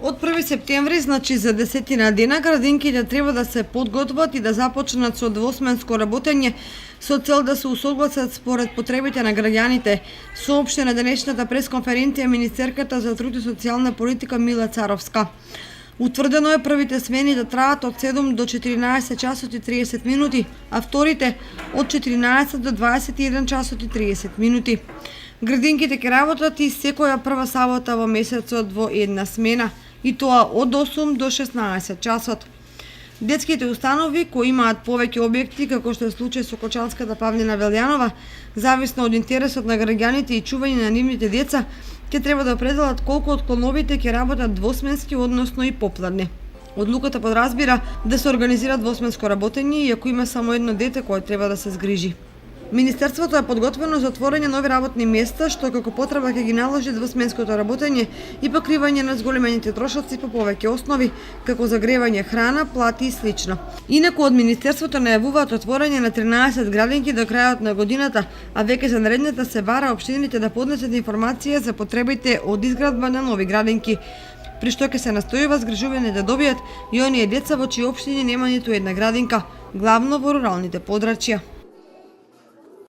Од 1 септември, значи за 10 дена, градинките треба да се подготват и да започнат со двосменско работење со цел да се усогласат според потребите на граѓаните, соопшти на денешната пресконференција министерката за труд и социјална политика Мила Царовска. Утврдено е првите смени да траат од 7 до 14 часот и 30 минути, а вторите од 14 до 21 часот и 30 минути. Градинките ќе работат и секоја прва сабота во месецот во една смена, и тоа од 8 до 16 часот. Детските установи кои имаат повеќе објекти, како што е случај со Кочанската Павлина Велјанова, зависно од интересот на граѓаните и чување на нивните деца, ќе треба да определат колку од клоновите ќе работат двосменски, односно и попладне. Одлуката подразбира да се организира двосменско работење и ако има само едно дете кое треба да се згрижи. Министерството е подготвено за отворање нови работни места, што како потреба ќе ги наложи двосменското работење и покривање на зголемените трошоци по повеќе основи, како загревање храна, плати и слично. Инаку од Министерството најавуваат отворање на 13 градинки до крајот на годината, а веќе за наредната се бара општините да поднесат информација за потребите од изградба на нови градинки, при што ќе се настојува згрижување да добијат и оние деца во чии општини нема ниту една градинка, главно во руралните подрачја.